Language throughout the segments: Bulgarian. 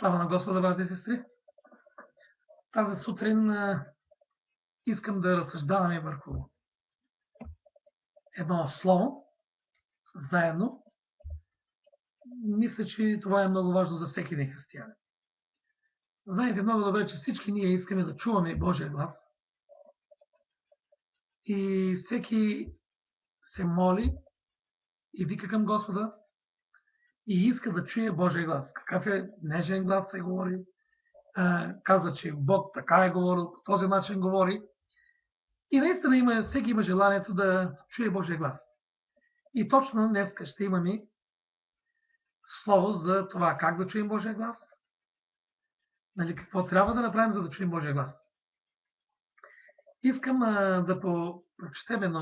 Слава на Господа, брати и сестри! Тази сутрин искам да разсъждаваме върху едно слово, заедно. Мисля, че това е много важно за всеки един християнин. Знаете много добре, че всички ние искаме да чуваме Божия глас. И всеки се моли и вика към Господа и иска да чуе Божия глас. Какъв е нежен глас се говори. Каза, че Бог така е говорил, по този начин говори. И наистина всеки има желанието да чуе Божия глас. И точно днес ще имаме слово за това как да чуем Божия глас. Какво трябва да направим, за да чуем Божия глас. Искам да прочетем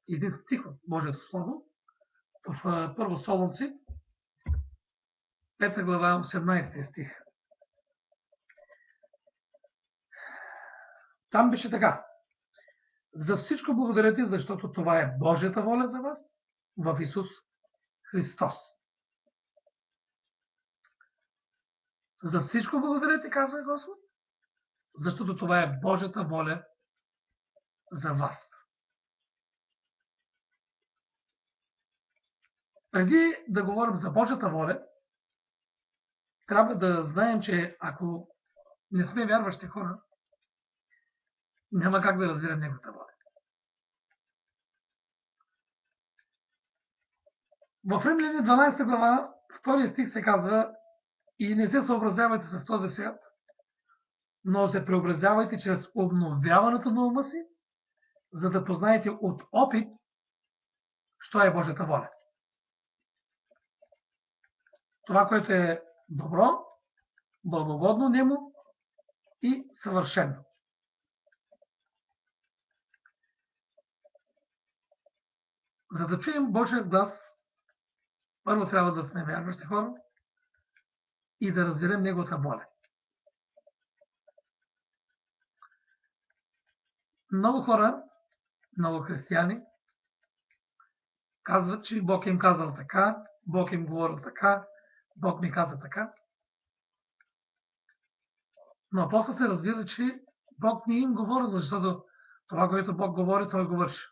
един стих от Божието слово в Първо Солунци, 5 глава, 18 стих. Там беше така. За всичко благодарете, защото това е Божията воля за вас в Исус Христос. За всичко благодарете, казва Господ, защото това е Божията воля за вас. Преди да говорим за Божията воля, трябва да знаем, че ако не сме вярващи хора, няма как да разберем Неговата воля. В Римляни 12 глава, 2 стих се казва: и не се съобразявайте с този свят, но се преобразявайте чрез обновяването на ума си, за да познаете от опит, що е Божията воля. Това, което е добро, благогодно нему и съвършено. За да чуем Божия глас, първо трябва да сме вярващи хора и да разберем Неговата воля. Много хора, много християни казват, че Бог им казал така, Бог им говорил така, Бог ми каза така. Но после се разбира, че Бог не им говорил, защото това, което Бог говори, Той го върши.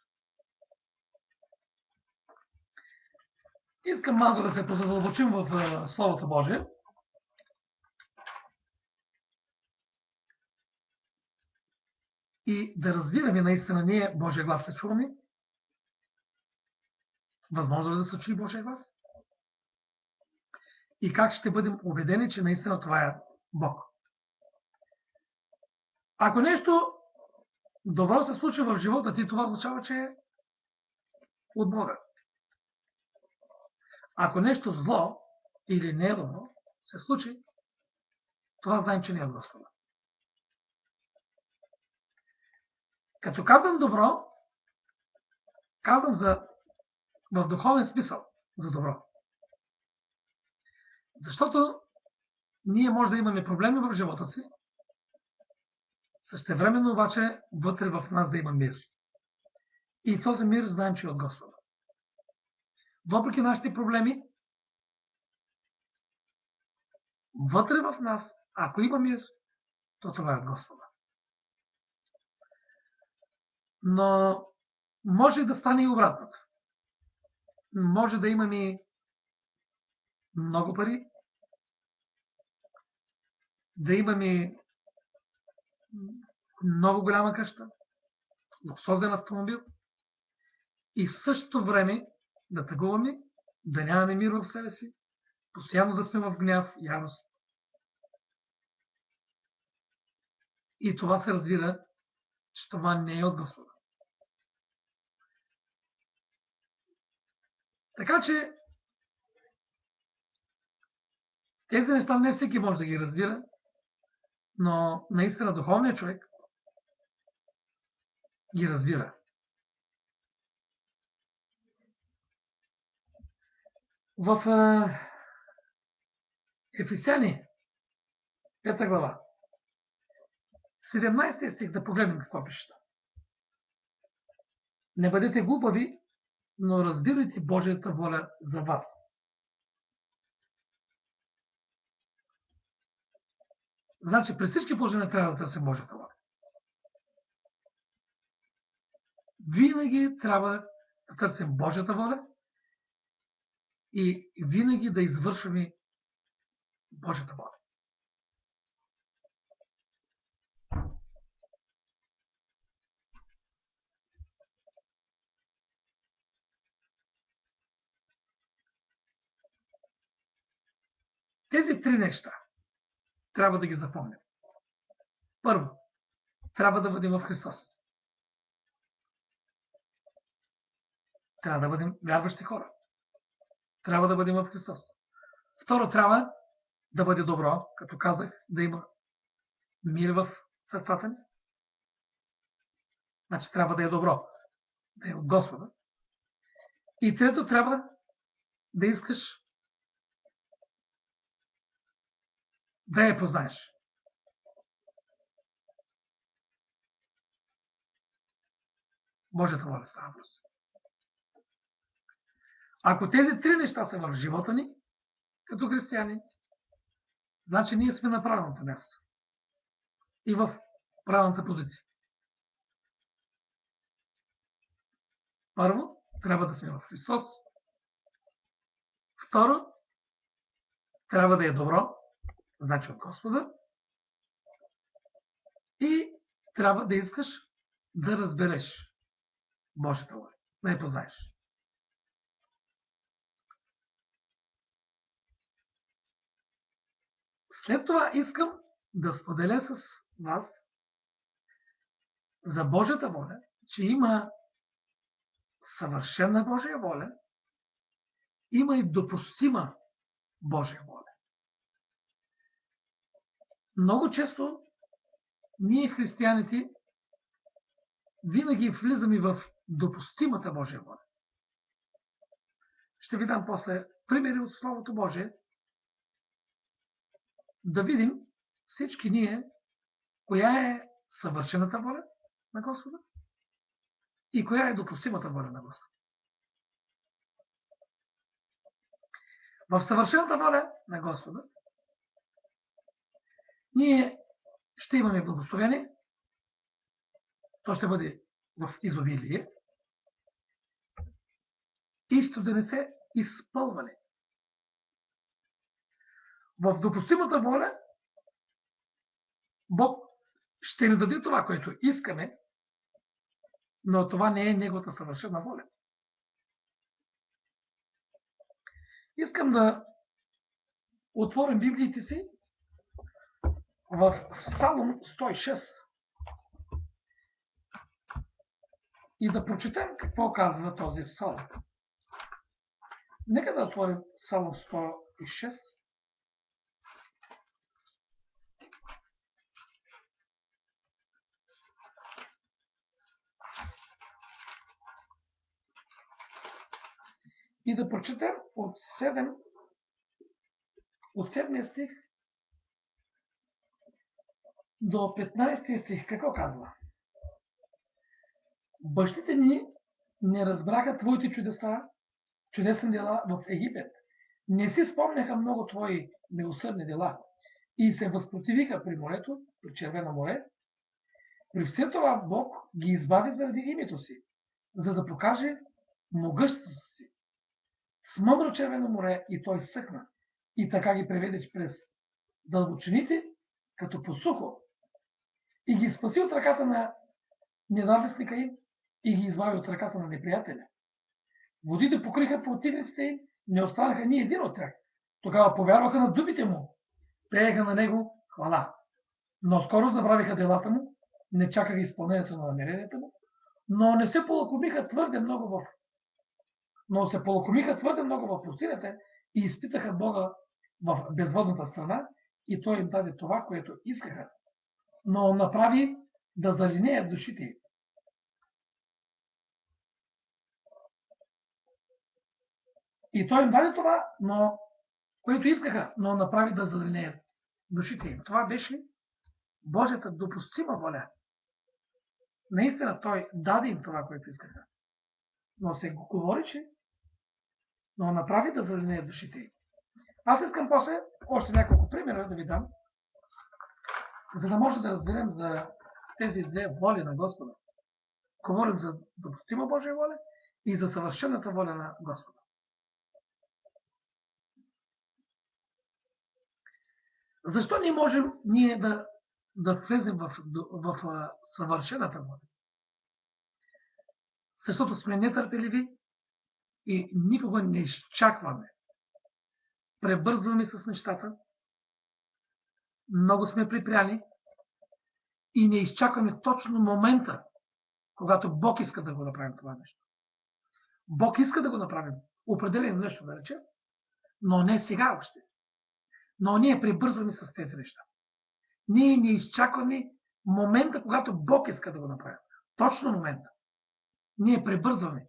Искам малко да се позадълбочим в Словото Божие. И да разбираме наистина ние Божия глас се чуваме. Възможно ли да се чуи Божия глас? И как ще бъдем убедени, че наистина това е Бог? Ако нещо добро се случи в живота ти, това означава, че е от Бога. Ако нещо зло или недобро се случи, това знаем, че не е от Господа. Като казвам добро, казвам в духовен смисъл за добро. Защото ние може да имаме проблеми в живота си, същевременно обаче вътре в нас да има мир. И този мир знаем, че е от Господа. Въпреки нашите проблеми, вътре в нас, ако има мир, то това е от Господа. Но може да стане и обратното. Може да имаме много пари, да имаме много голяма къща, луксозен автомобил и в същото време да тъгуваме, да нямаме мир в себе си, постоянно да сме в гняв, ярост. И това се разбира, че това не е от Господа. Така че тези неща не всеки може да ги разбира, но наистина духовният човек ги разбира. В Ефесяни, 5 глава, 17 стих, да погледнем какво пише. Не бъдете глупави, но разбирайте Божията воля за вас. Значи, през всички положения трябва да търсим Божията воля. Винаги трябва да търсим Божията воля и винаги да извършваме Божията воля. Тези три неща трябва да ги запомним. Първо, трябва да бъдем в Христос. Трябва да бъдем вярващи хора. Трябва да бъдем в Христос. Второ, трябва да бъде добро, като казах, да има мир в сърцата ни. Значи трябва да е добро, да е от Господа. И трето, трябва да искаш да я познаеш. Божията воля става въпрос. Ако тези три неща са в живота ни, като християни, значи ние сме на правилното място и в правилната позиция. Първо, трябва да сме в Христос. Второ, трябва да е добро, значи от Господа. И трябва да искаш да разбереш Божията воля, да я познаеш. След това искам да споделя с вас за Божията воля, че има съвършена Божия воля, има и допустима Божия воля. Много често ние, християните, винаги влизаме в допустимата Божия воля. Ще ви дам после примери от Словото Божие, да видим всички ние, коя е съвършената воля на Господа и коя е допустимата воля на Господа. В съвършената воля на Господа ние ще имаме благословение, то ще бъде в изобилие и ще донесе изпълване. В допустимата воля Бог ще ни даде това, което искаме, но това не е Неговата съвършена воля. Искам да отворим Библиите си в Псалом 106 и да прочетем какво казва този псалом. Нека да отворим Псалом 106. И да прочетем от 7 стих до 15 стих. Какво казва? Бащите ни не разбраха Твоите чудесни дела в Египет. Не си спомняха много Твои милосърдни дела и се възпротивиха при морето, при Червено море. При все това Бог ги избави заради името си, за да покаже могъществото си. Смъмра Червено море и той съкна, и така ги преведе през дълбочините, като по сухо, и ги спаси от ръката на ненавистника им и ги извади от ръката на неприятеля. Водите покриха противниците им, не останаха ни един от тях. Тогава повярваха на думите му, пееха на него хвала. Но скоро забравиха делата му, не чакаха изпълнението на намеренията му, но се полакомиха твърде много в пустинята и изпитаха Бога в безводната страна и той им даде това, което искаха, но направи да залинеят душите им. И той им даде това, което искаха, но направи да залинеят душите им. Това беше Божията допустима воля. Наистина той даде им това, което искаха. Но се говореше, но направи да залинеят душите им. Аз искам после още няколко примера да ви дам, За да може да разберем за тези две воли на Господа. Говорим за допустима Божия воля и за съвършената воля на Господа. Защо не можем ние да влезем в съвършената воля? Защото сме нетърпеливи и никога не изчакваме. Пребързваме с нещата, много сме припряни и не изчакваме точно момента, когато Бог иска да го направим това нещо. Бог иска да го направим, определено нещо да рече, но не сега още. Но ние прибързваме с тези неща. Ние не изчакваме момента, когато Бог иска да го направим. Точно момента. Ние прибързваме.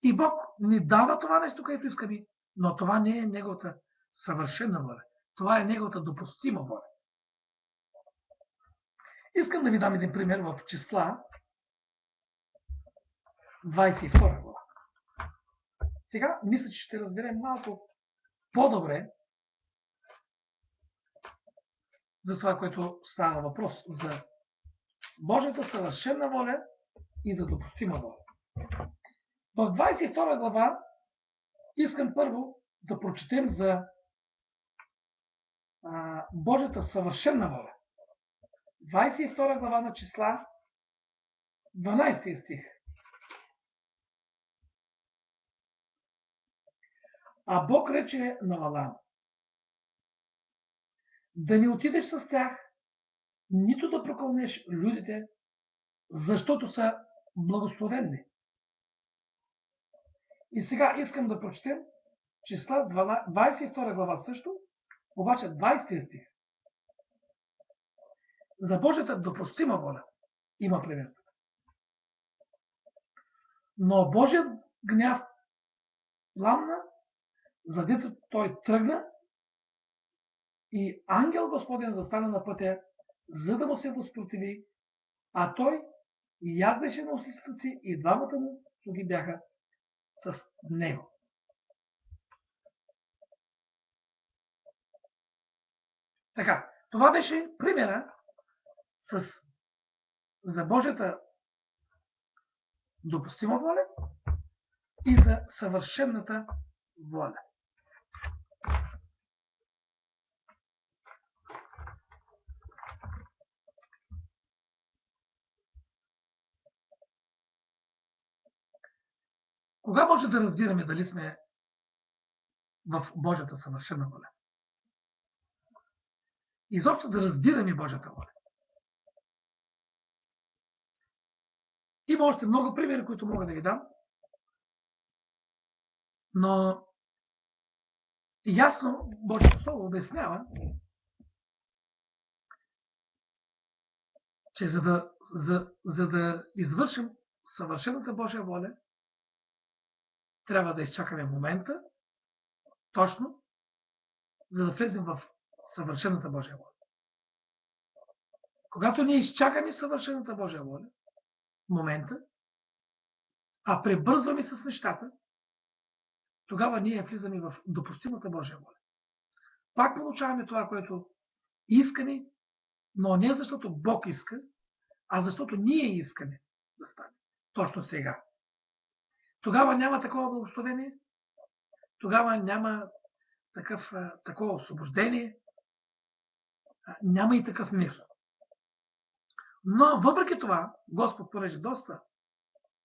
И Бог ни дава това нещо, което искаме, но това не е неговата съвършена воля. Това е неговата допустима воля. Искам да ви дам един пример в Числа 22 глава. Сега мисля, че ще разберем малко по-добре за това, което става въпрос. За Божията съвършена воля и за допустима воля. В 22 глава искам първо да прочетем за Божията съвършена воля. 22 глава на Числа, 12 стих. А Бог рече на Валам: да не отидеш с тях, нито да прокълнеш людите, защото са благословенни. И сега искам да прочетем Числа 22 глава също, обаче 20 стих. За Божията допустима воля има пример. Но Божият гняв пламна, задето той тръгна и ангел Господен застана на пътя, за да му се възпротиви, а той ядеше на осицата си и двамата му слуги бяха с него. Така, това беше примера за Божията допустима воля и за съвършената воля. Кога може да разбираме дали сме в Божията съвършена воля? Изобщо да разбираме Божията воля. Има още много примери, които мога да ви дам, но ясно Божието Слово обяснява, че за да извършим съвършената Божия воля, трябва да изчакаме момента, точно, за да влезем в съвършената Божия воля. Когато ние изчакаме съвършената Божия воля, момента, а пребързваме с нещата, тогава ние влизаме в допустимата Божия воля. Пак получаваме това, което искаме, но не защото Бог иска, а защото ние искаме да стане. Точно сега. Тогава няма такова благословение, тогава няма такова освобождение, няма и такъв мир. Но въпреки това, Господ, понеже доста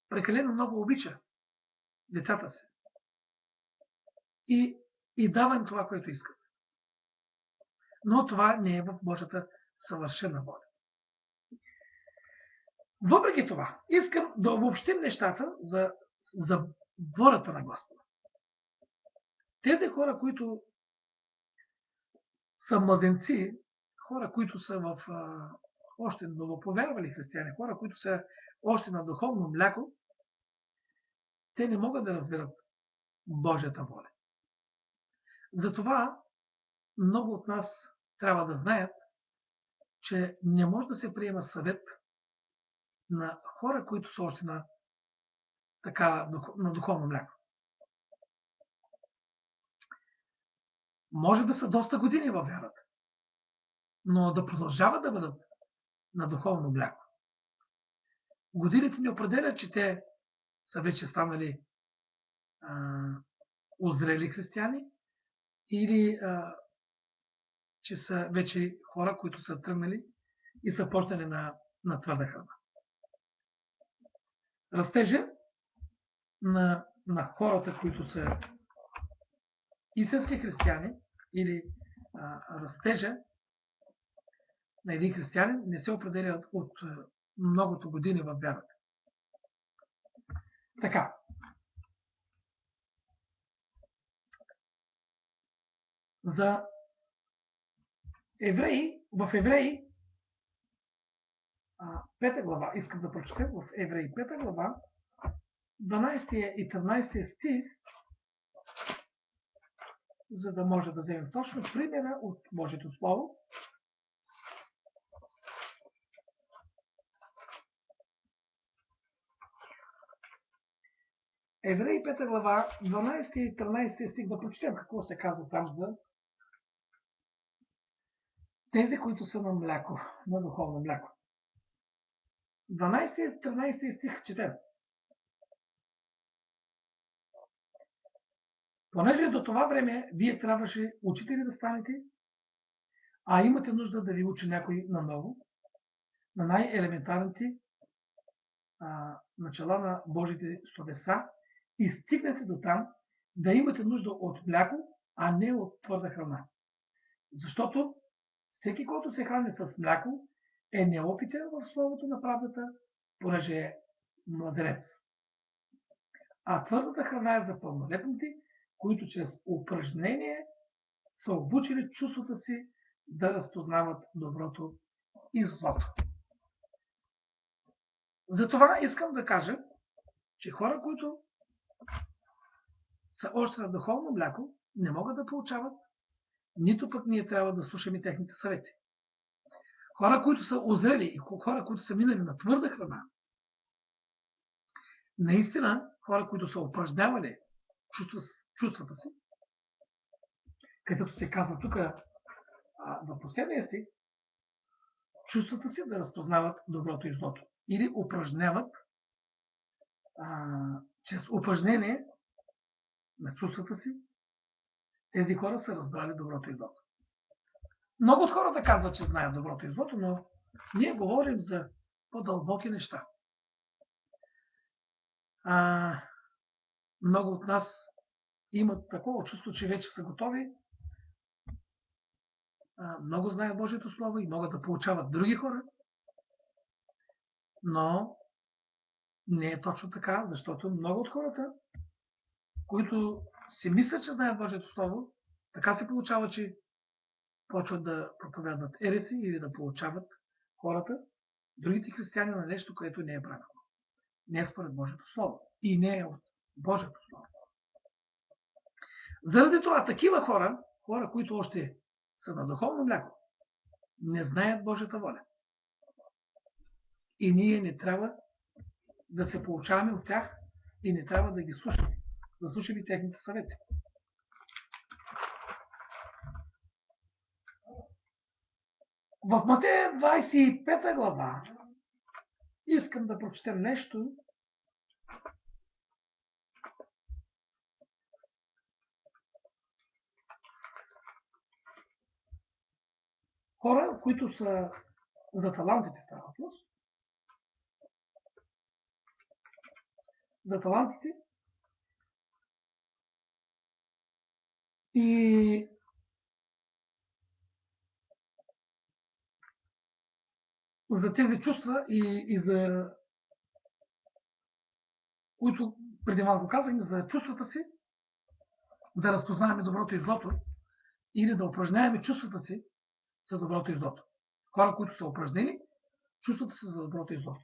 прекалено много обича децата си и дава им това, което искат. Но това не е в Божията съвършена воля. Въпреки това, искам да обобщим нещата за волята на Господа. Тези хора, които са младенци, хора, които са още новоповярвали християни, хора, които са още на духовно мляко, те не могат да разберат Божията воля. Затова много от нас трябва да знаят, че не може да се приема съвет на хора, които са още на духовно мляко. Може да са доста години във вярата. но да продължават да бъдат на духовно мляко. Годините не определят, че те са вече станали озрели християни или че са вече хора, които са тръгнали и са почнали на твърда храна. Растежа на хората, които са истински християни, или растежа на един християнин не се определя от многото години в вярата. Така. За Евреи, в Евреи 5 глава, искам да прочетем в Евреи 5 глава, 12 и 13 стих, за да може да вземем точно примера от Божието Слово. Евреи 5 глава, 12 и 13 стих, да прочетем какво се казва там за тези, които са на мляко, на духовно мляко. 12 и 13 стих четем. Понеже до това време вие трябваше учители да станете, а имате нужда да ви учи някой наново, на най-елементарните начала на Божите словеса и стигнете до там да имате нужда от мляко, а не от твърда храна. Защото всеки, който се храни с мляко, е неопитен в словото на правдата, понеже е младенец. А твърдата храна е за пълнолетните, които чрез упражнение са обучили чувствата си да разпознават доброто и злото. Затова искам да кажа, че хора, които са още на духовно мляко, не могат да получават, нито пък ние трябва да слушаме техните съвети. Хора, които са озрели и хора, които са минали на твърда храна, наистина хора, които са упражнявали чувствата си, където се казва тук в последния стих, чувствата си да разпознават доброто и злото. Или упражняват чрез упражнение на чувствата си, тези хора са разбрали доброто и злото. Много от хората казват, че знаят доброто и злото, но ние говорим за по-дълбоки неща. Много от нас имат такова чувство, че вече са готови, много знаят Божието Слово и могат да получават други хора, но не е точно така, защото много от хората, които си мислят, че знаят Божието Слово, така се получава, че почват да проповядват ереси или да получават хората, другите християни, на нещо, което не е правилно. Не е според Божието Слово и не е от Божието Слово. Заради това такива хора, които още са на духовно мляко, не знаят Божията воля. И ние не трябва да се получаваме от тях и не трябва да ги слушаме. Да слушаме техните съвети. В Матея 25 глава искам да прочетем нещо, хора, които са за талантите става въпрос. За талантите и за тези чувства и за които преди малко казахме, за чувствата си, да разпознаваме доброто и злото или да упражняваме чувствата си за доброто и злото. Хора, които са упражнени чувствата си за доброто и злото.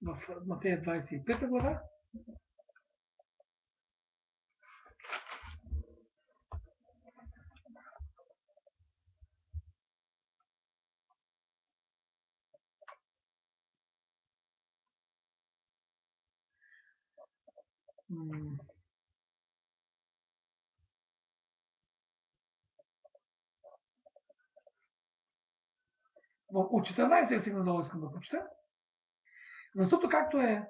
В Матея 25 глава от 14 стих надолу искам да прочета. Защото както е,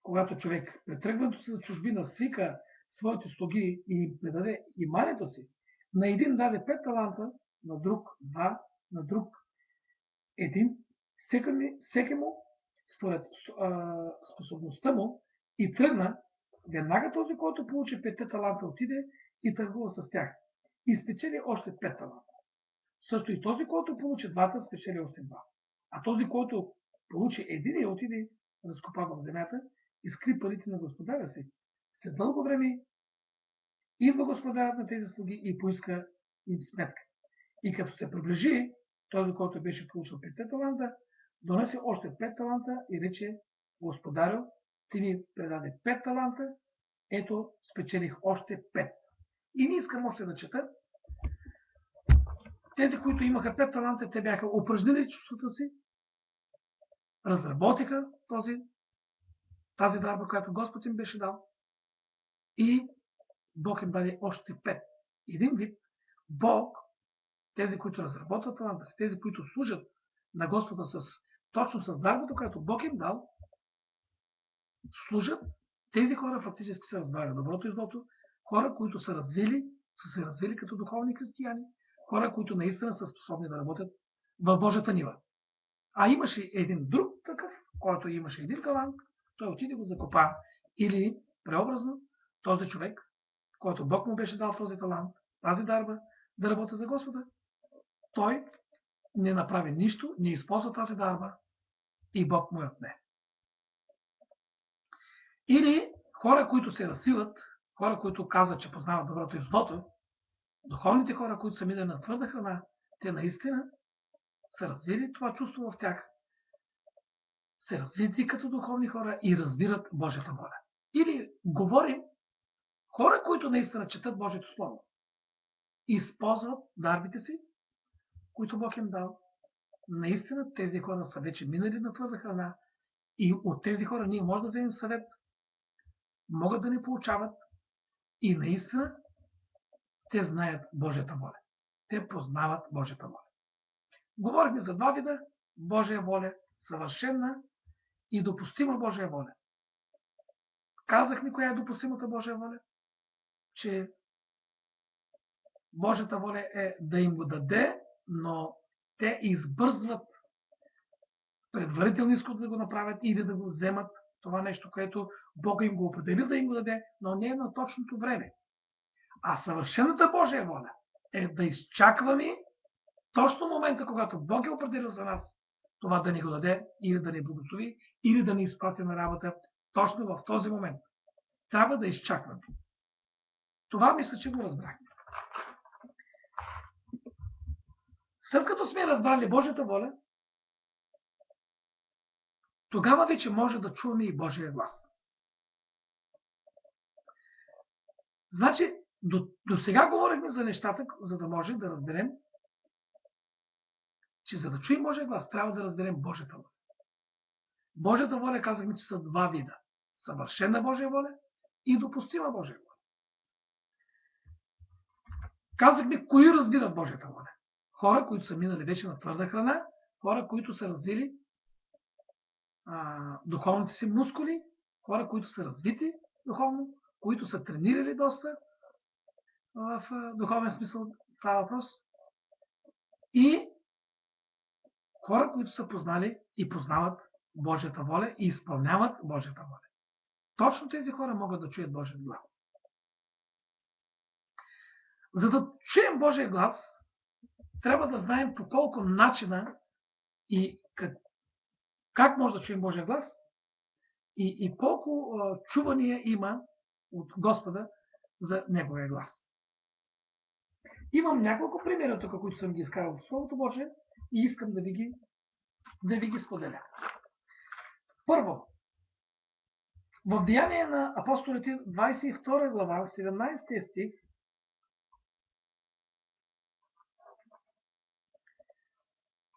когато човек при тръгването си за чужбина свика своите слуги и им предаде имането си, на един даде 5 таланта, на друг 2, на друг 1, всеки му според способността му и тръгна, веднага този, който получи 5 таланта, отиде и търгува с тях. И спечели още 5 таланта. Също и този, който получи 2, спечели още 2. А този, който получи 1 и отиде, разкопа в земята и скри парите на господаря си. След дълго време идва господарят на тези слуги и поиска им сметка. И като се приближи, този, който беше получил 5 таланта, донесе още 5 таланта и рече: господарю, ти ми предаде 5 таланта, ето спечелих още 5. И не искам още да чета. Тези, които имаха 5 таланта, те бяха упражнили чувствата си, разработиха тази дарба, която Господ им беше дал, и Бог им даде още 5. Един вид, Бог, тези, които разработват таланта си, тези, които служат на Господа точно с дарбата, която Бог им дал, служат, тези хора фактически се разбавят доброто и злото, хора, които са се развили като духовни християни, хора, които наистина са способни да работят в Божията нива. А имаше един друг такъв, който имаше един талант, той отиде го закопа. Или, преобразно, този човек, който Бог му беше дал този талант, тази дарба, да работи за Господа, той не направи нищо, не използва тази дарба и Бог му я отне. Или хора, които се развиват, хора, които казват, че познават доброто и злото, духовните хора, които са минали на твърда храна, те наистина са развили това чувство в тях, се развити като духовни хора и разбират Божията воля. Или говорим хора, които наистина четат Божието Слово, използват дарбите си, които Бог им дал. Наистина тези хора са вече минали на твърда храна и от тези хора ние можем да вземем съвет, могат да ни получават и наистина те знаят Божията воля. Те познават Божията воля. Говорихме за два вида Божия воля, съвършена и допустима Божия воля. Казахме коя е допустимата Божия воля, че Божията воля е да им го даде, но те избързват, предварително искат да го направят или да го вземат това нещо, което Бог им го определи да им го даде, но не е на точното време. А съвършената Божия воля е да изчакваме точно момента, когато Бог е определил за нас това да ни го даде, или да ни благослови, или да ни изпрати на работа точно в този момент. Трябва да изчакваме. Това мисля, че го разбрахме. След като сме разбрали Божията воля, тогава вече може да чуваме и Божия глас. Значи, до сега говорихме за нещата, за да може да разберем, че за да чуем Божия глас, трябва да разберем Божията воля. Божията воля, казахме, че са два вида. Съвършена Божия воля и допустима Божия воля. Казахме, кои разбират Божията воля. Хора, които са минали вече на твърда храна, хора, които са развили духовните си мускули, хора, които са развити духовно, които са тренирали доста в духовен смисъл става въпрос, и хора, които са познали и познават Божията воля и изпълняват Божията воля. Точно тези хора могат да чуят Божия глас. За да чуем Божия глас, трябва да знаем по колко начина и как може да чуем Божия глас и колко чувания има от Господа за Неговия глас. Имам няколко примера тук, които съм ги изкарал в Словото Божие и искам да ви ги споделя. Първо, в Деяния на апостолите 22 глава, 17 стих,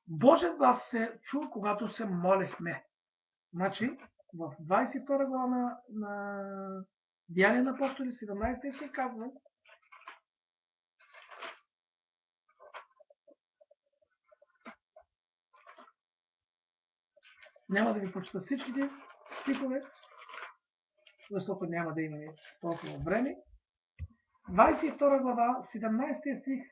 Божият глас се чу, когато се молехме. Значи, в 22 глава на Деяния на апостоли, 17 стих казва: Няма да ви прочета всичките стихове, защото няма да имаме толкова време. 22 глава, 17 стих,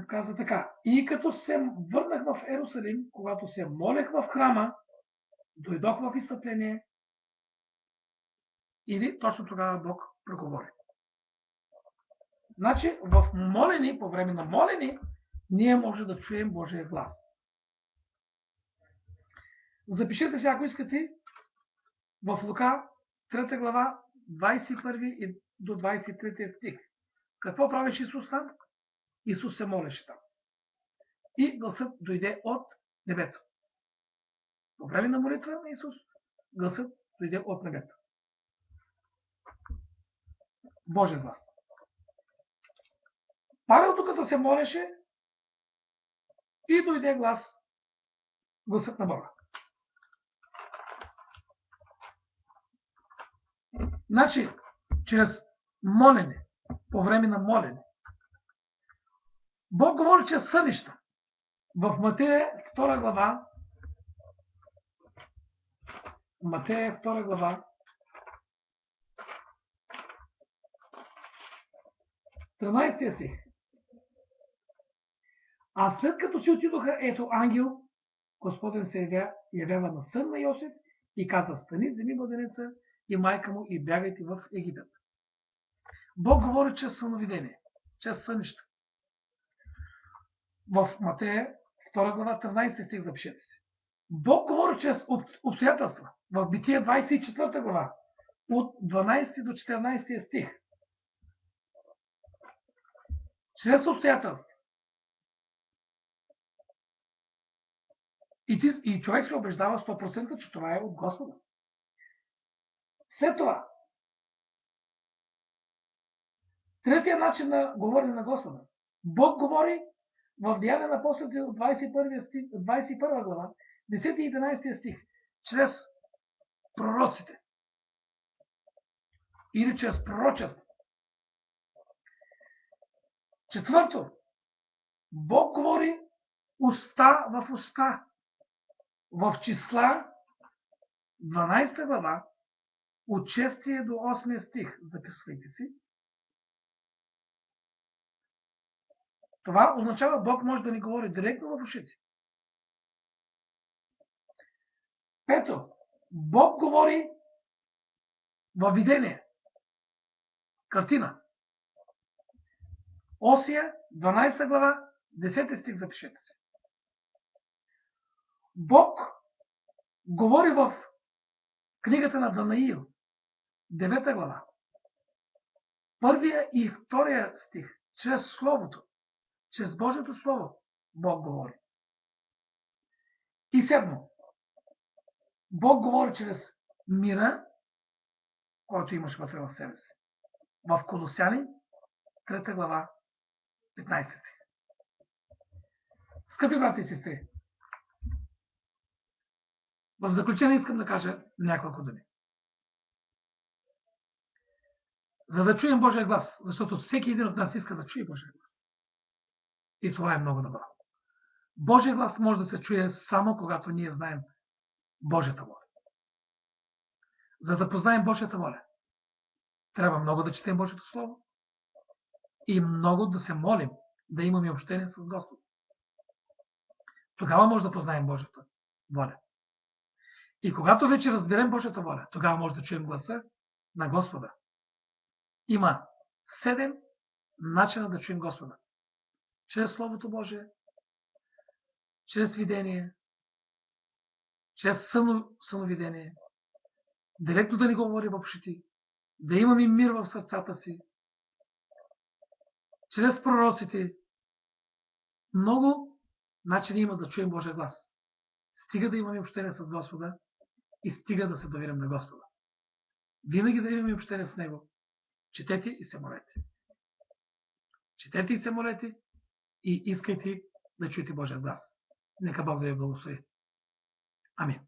каза така: и като се върнах в Ерусалим, когато се молех в храма, дойдох в изстъпление, или точно тогава Бог проговори. Значи, в молени, по време на молени, ние може да чуем Божия глас. Запишете се, ако искате, в Лука, 3 глава, 21 и до 23 стих. Какво правеше Исус там? Исус се молеше там. И гласът дойде от небето. По време на молитва на Исус, гласът дойде от небето. Божия глас. Павел докато се молеше, и дойде гласът на Бога. Значи, чрез молене, по време на молене, Бог говори чрез сънища. В Матея 2 глава, 13 стих. А след като си отидоха, ето ангел, Господен се явява на сън на Йосиф и каза: стани, вземи младенеца и майка му и бягайте в Египет. Бог говори чрез съновидение, чрез сънища. В Матея 2 глава 13 стих, запишете се. Бог говори чрез обстоятелства. В Битие 24 глава от 12 до 14 стих. Чрез обстоятелства. И човек се убеждава 100%, че това е от Господа. След това, третия начин на говорене на Господа. Бог говори в Деяния на апостолите от 21 глава, 10 и 11 стих, чрез пророците. Или чрез пророчество. Четвърто, Бог говори уста в уста. В Числа 12 глава, от 6 до 8 стих, записвайте си. Това означава, Бог може да ни говори директно в ушите. Пето, Бог говори във видение. Картина. Осия, 12 глава, 10 стих, запишете се. Бог говори в книгата на Данаил, 9 глава. Първия и втория стих, чрез Словото, чрез Божието Слово, Бог говори. И седмо, Бог говори чрез мира, който имаш вътре в себе си. В Колосяни, 3 глава, 15 стих. Скъпи брати и сестри, в заключение искам да кажа няколко думи. За да чуем Божия глас, защото всеки един от нас иска да чуе Божия глас. И това е много добро. Божия глас може да се чуе само когато ние знаем Божията воля. За да познаем Божията воля, трябва много да четем Божието Слово и много да се молим, да имаме общение с Господ. Тогава може да познаем Божията воля. И когато вече разберем Божията воля, тогава може да чуем гласа на Господа. Има 7 начина да чуем Господа. Чрез Словото Божие, чрез видение, чрез съновидение, директно да ни говори в ушите, да имаме мир в сърцата си, чрез пророците. Много начини има да чуем Божия глас. Стига да имаме общение с Господа и стига да се доверим на Господа. Винаги да имаме общение с Него. Четете и се молете. Четете и се молете и искайте да чуете Божия глас. Нека Бог да ви благослови. Амин.